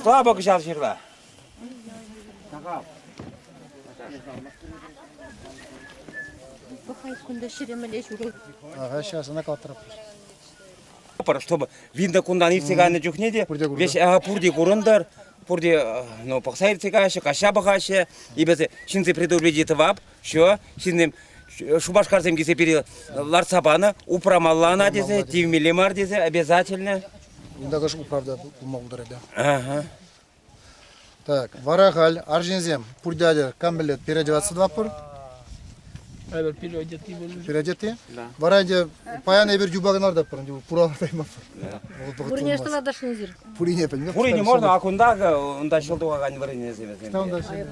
Слабо кышал жирла. Ага, сейчас она калатырып. Чтобы видно, куда они цыгане джухнеди. Весь пурди курундар. Пурди, ну, пахсайр цыгаше, каша бахаше. И без шинцы предупредит вап, что шиным шубашкарцем кисе перил ларцапана, упрамаллана дизе, тивмилимар дизе, обязательно. Инда каш управда булмалдыр да. Ага. Так, варагаль, аржинзем, пурдядер, камбелет, переодеваться два пур. Evet, переодеты были. Переодеты? Да. Варанде, паяна бер жубагынар да пур, пуралар тайма пур. Пурине что надо шнезир? Пурине понимаешь? Пури не можно, а кунда, он дошел до огонь варенье земли. Там дальше.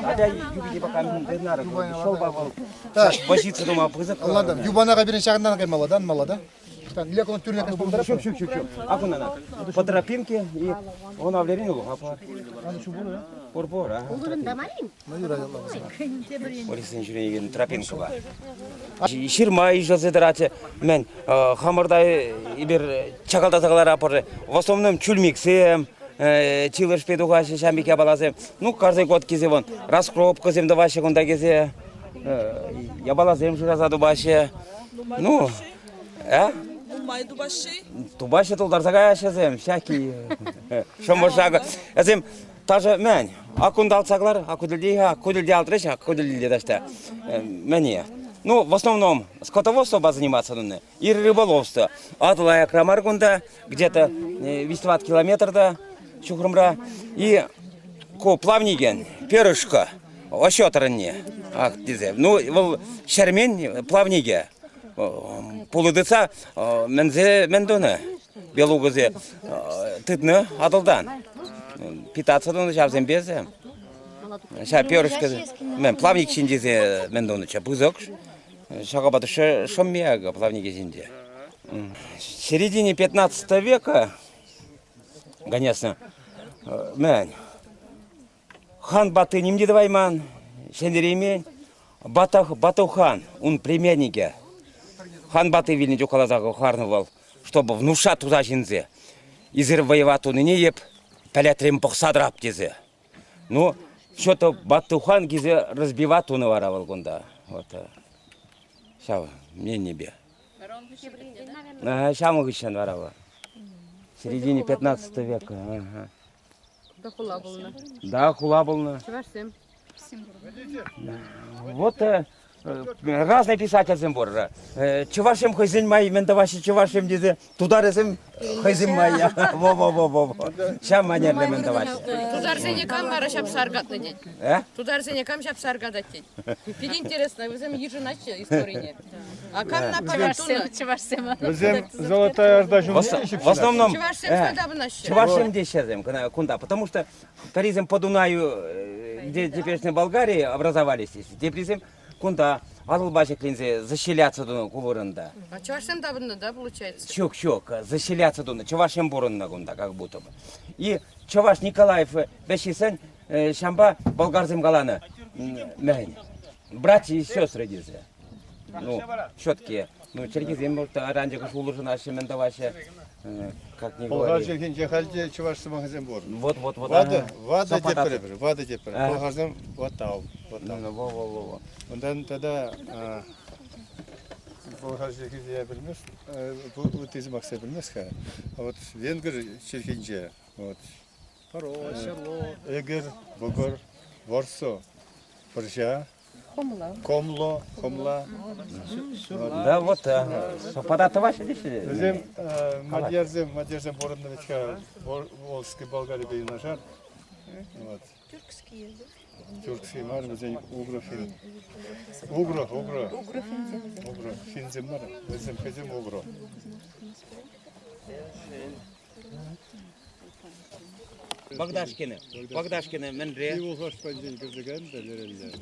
Хотя юбки пока не надо, шел бабал. Так, Башиться дома пызык. ладно, юбанага берен шагынан каймала, мала. Так, для кого тюрьма как булдыр. Чук. А куда по тропинке и он авлерин луга. Пор, а. Ну, юра, Аллах. Орисен жүреген тропинка бар. Ширмай жазыдыраты мен хамырдай ибер чакалдаталар апыр. В основном чульмиксем, чилыш педугаши шамике баласем. Ну, каждый год кизе вон раскропка зем да ваше гонда кизе. Я баласем журазаду баше. Ну, Тубаши тулдарсага шазем, всякий. Шомошага. Азем таже мен. Акундал цаглар, акудильди алтреш, акудильди дашта. Мене. Ну, в основном скотоводство заниматься нужно и рыболовство. Атлая Крамаргунда, где-то 20 километров до Чухрумра. И плавниген, перышко, ощетранне. Ах, дизе. Ну, шермень, плавниге. Пулыдыца мендоны белугызе тыдны адылдан питаться доны жабзем безе ша перышка мен плавник шиндезе мендоныча бузок шагабаты шоммега плавнике шинде. В середине 15 века, конечно, мен хан баты немди давайман шендеремень Батухан, он племяннике. Хан баты вильни жукалазагы харнывал, чтобы внушать туда жинзе. Изыр воевать он не еп, палятрем похсадрап тезе. Ну, что-то Батухан гизе разбивать он воровал гонда. Вот. Сейчас, мне небе. Шаму гищан воровал. В середине 15 века. Ага. Да хула было. Да, хула было. Вот разные писатели зембор. Чувашем хозяин май, ментаваши чувашем дизе, туда резем хозяин май. Во. Шам манер для ментаваши. Туда резем камера шап саргат на день. Туда резем кам шап саргат день. Пить интересно, вы зем ежу начали истории. А кам на памятуна? Чувашем. Зем золотая аждажу. В основном Чувашем дешевым, кунда, потому что туризм по Дунаю, где теперешней Болгарии образовались, теперь кунда албачек линзе защеляться до кувырында. А чувашем давно, да, получается? Чок, защеляться до чувашем бурында кунда, как будто бы. И чуваш Николаев бешисен шамба болгарзем галаны, братья и сестры дизе. Ну, четкие. Ну, черкизем может раньше как уложено нашими даваше, как не говори. Болгаржа кинче халде чувашсы магазин бор. Вот. Вада тепер. Болгарзем ватау. Во. Ondan tada Болгаржа кинче bilmez. Bu tezi maksa bilmez ha. Вот венгер черкинче. Вот. Паро, село, Эгер, Богор, Ворсо, Поржа. Комло. Да, вот, совпадает ваши дешевле. Bizim Madyazem Boran'da Volski Bulgarya beyin aşar. Evet. Türkski var bizim Ugrofin. Ugro. Finzem var. Bizim kızım Ugro. Багдашкины, Менре. Его хош панжен кырдыган да лерелер.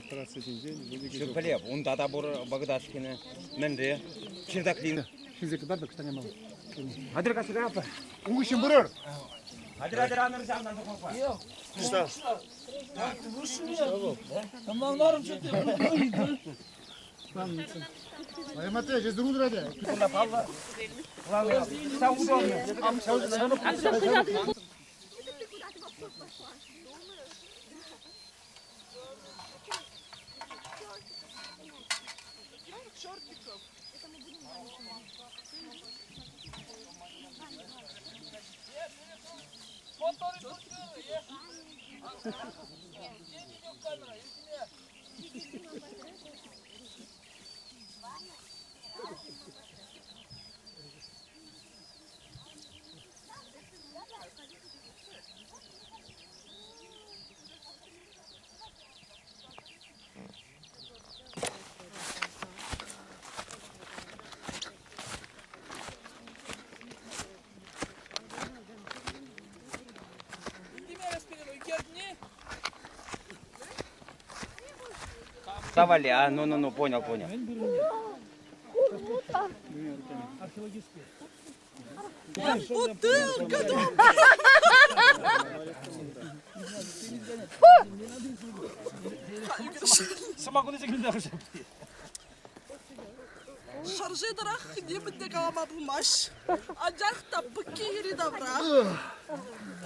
Трасса динжен, Şu Kalep, onda da bur Багдашкины, Menre, Çırdaklin. Физика бар да, кстати, мало. Hadi kaçı da yapar. Угущен бурер. Hadi anır candan da korkma. Yok. Аймате, жезді ұлдырады. Давали, ну, понял. Шаржедарах не бітте калама булмаш. Ажақта піккері добра.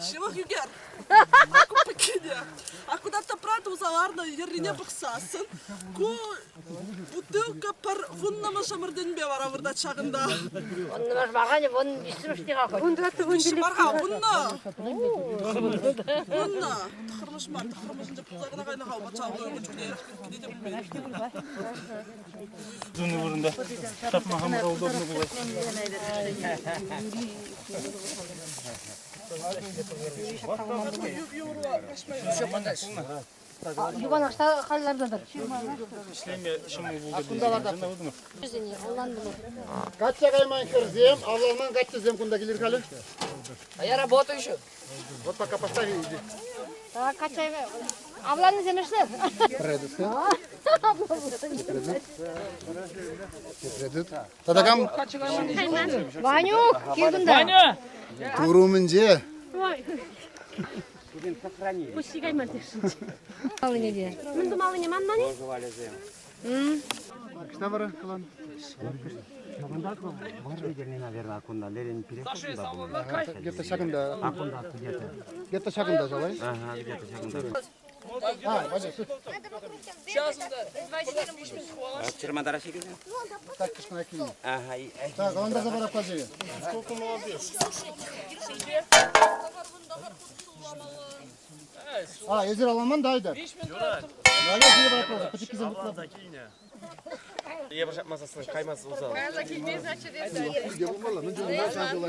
Шивах югер. Аку піккене. Акудатта прат узаларна еррине бұқсасын. Ку бутылка пар вуннама шамырден бе бара вырда чағында. Onu var bagani, onu üstüne kalk. Шымарға вунна. Вунна. Тұқырмыш мар, тұқырмышын деп тұзағына қайна қау бачағы ойғы жүгде ерік кеткене де білмейді. Зуны орында. Тапмағам удобно болады. Yuvan aşağı kallardadır. İşleme şımı buldu. Yüzünü kullandı mı? Kaçça kaymayın kırızım, avlalman kaçça zem kunda gelir kalı. Я работаю еще. Вот пока постави, иди. Daha kaç ay ablanın izlemişler. Предыдут. Tadakam Vanyuk, girdin de. Vanyu. turumunca. Пусти гайман тешинчи. Малы не де. Мынды малы не манмани? Что var kılan? Наверное, акунда лерен перекуда был. Где-то шагында. Акунда где-то. Где-то шагында жалай. Ага, где-то шагында. Ваня, тут Чермадара шекелді? так кішкене киім. Ага, Так, onda забара поживи. Езер аламан да айдар. Наля сине барап қалды. Пачек кизем бұтлап.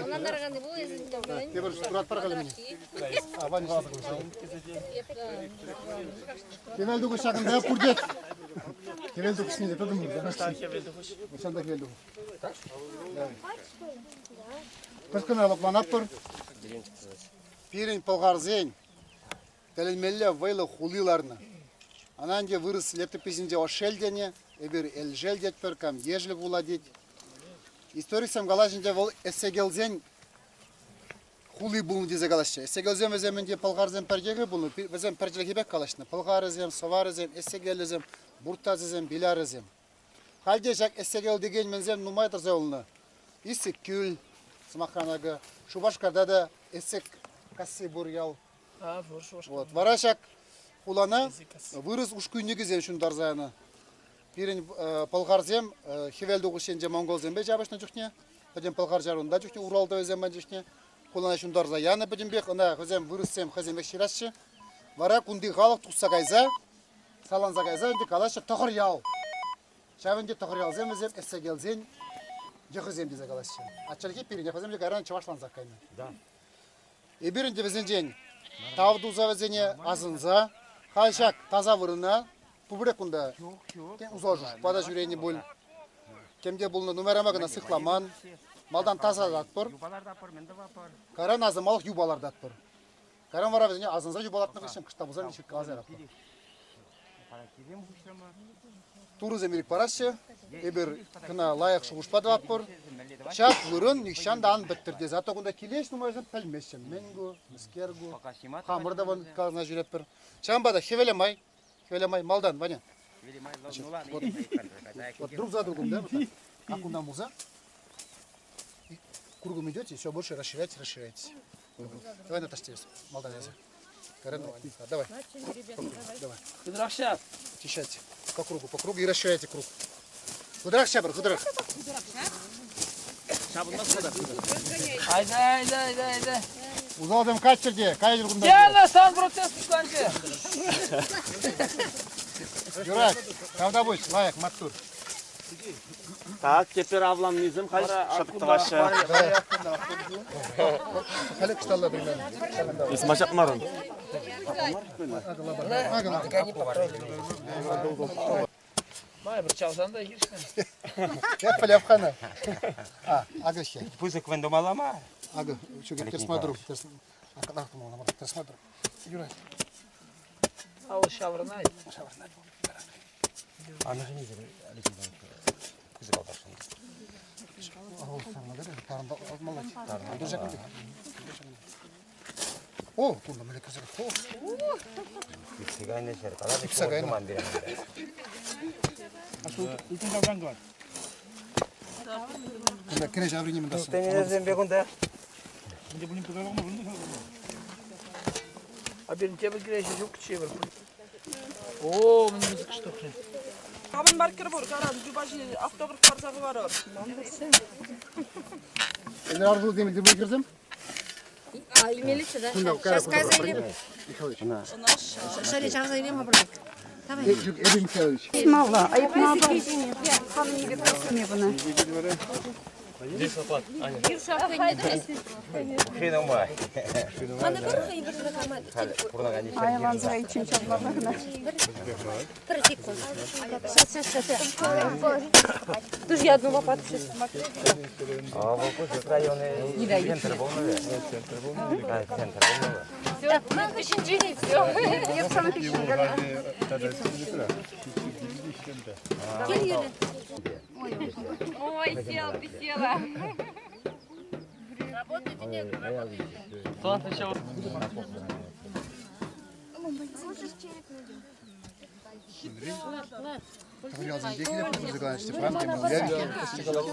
Onlar kandı bu izin. Тебір тұрат бар қалы мені. Ваня қалады қылышы. Кевелдігі шағында пұрдет. Кевелдігі ішіне де тұдым. Ошанда кевелдігі. Кышкына лоқланап тұр. Пирин полғарзен. Тәлелмелі вайлы хулиларны. Ананде вырыс лептепізінде ошелдене, эбір элжелдет пір, кам ежлік уладет. Историксам галашында вол эсегелзен хули булны дезе галашча. Эсегелзен веземенде полғарзен пәрдегі булны, везем пәрделгебек галашны. Полғарызем, соварызем, эсегелізем, буртазызем, биларызем. Халде жак эсегел деген мензем нумайтыр зеулны. Исік күл, смаханағы, шубашкарда да эсек кассы бурял. Вот, варашак хулана вырыз ушкуйнеги зем шундар заяны. Пирин полғарзем хевелді ұшенже монголзем бе жабышны жүхне. Бәден полғар жарында жүхне, Уралда өзем бән жүхне. Хулана шундар заяны бәден бек, ана өзем вырызсем хаземек ширасшы. Вара кунди ғалық тұқса гайза, саланза гайза, өнде калашы тұқыр ял. Шавенде тұқыр ял зем өзем, әссе келзен, жықызем дезе калашы. Атчалыке пирин, яқызем де гаран чавашланзақ кайны. Эбирінде бізден жен, тавду завезене азынза, хайшак таза вырына, пубрекунда узожу, пада жүрейні бол. Кемде бұлны нумерамагына сықламан, малдан таза датпыр. Каран азымалық юбалар датпыр. Каран вара безене азынза юбалатны қышым қышта бұзан нешік қазар апыр. Туры земерік парашы, эбір кына лайық шығушпады апыр. Шак вырын нишандан біттірді. Зато күнда келеш нумайжын пәлмешін. Менгу, міскергу, қамырда вон қазына жүреппір. Шамбада хевелемай, малдан, Ваня. Вот друг за другом, да? Вот так. Акуна муза. И кругом идете, все больше расширяйтесь. Давай, Наташа, тебе. Молдавия. Карена, давай. Давай. Очищайте. По кругу и расширяйте круг. Кудрак, шабр, кудрак. Haydi. Uzadım kaç çirge? Kay yılgın da. Gel lan sen protest kanka. Юрак, кавда будь, лайк, маттур. Так, теперь авламнизм, шаптываşı. Халек шталла bilmem. İsmaşap marun. Vay bir çalsan da girsin. Hep палявхана. Ага şey. Пузык вен домалама. Ага, şu git ters madrum. Akılak mı ona? Ters madrum. Юрак. Al şavrına. Anlaşın izin. Пузык албашын. Ау, sana göre tarımda almalı. Duracak mı? O, bunda böyle kızar. O. Ipsi가 있는 셔를 깔아서 ipsi가 있는. 안 되는데. Bunda kireç avrini mi dasın? 때문에 배군데. A bir tebe girişi çok küçük var. Oo, bunun müzik işte. Haben Marker vor, karan, jubaji автограф парсагы бар. Eller arzu değil mi? Dirbe girdim. Милиция, да? Сейчас Сейчас заявим. Шари, сейчас заявим обратно. Ebi Mikhailovich. Мало, а як мало, не просимо вона. Хреномай. Bana bir şey bir rakam. Buradan Aylan zayı için çablarına. Ты же я одну лопату сейчас. А вот тут районы центр был, наверное. Центр был. Мы пищенджили, все. Я саме пішла. Ой, сел, села. Говорил, где клеп музыкальный Степан, где мы взяли, постигал.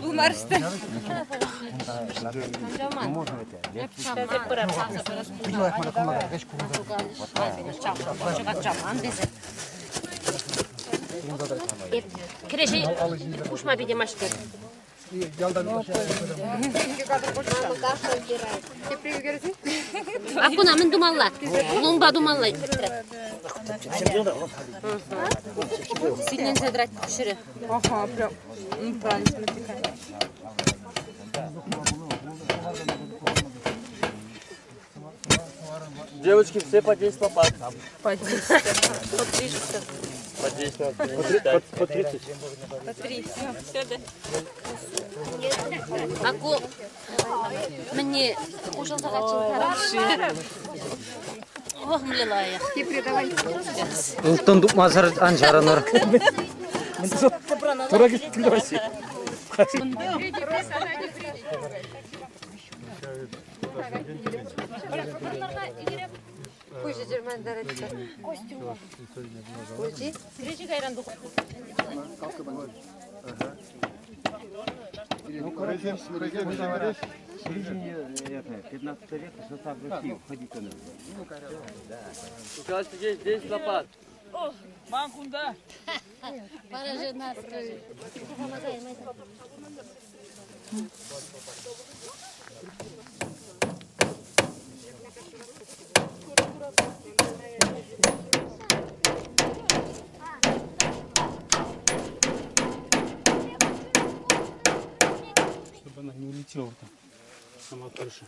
Bu Mars'ta. Kireçi uçma bir de maşkır. Akuna min dumalla. Lumba dumalla. Сильно задрать шире. Ага, прям. Правильно смотри. Девочки, все по 10 лопат. По 10. По 10. По 30. Аку мне ужал загачил. Ох, млилая. Ultan tutmazlar ancaranır. Tura git kilesi. Пусть Герман дарится. Костюм. Костюм. Гречи гайран дух. Ну, короче, 15 лет состав России входить надо. Скажите, здесь 10 лопат. Mankunda. Para нас. Чтобы она не улетела там, сама крыша.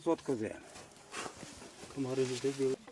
Сотку взял. Комары здесь делают.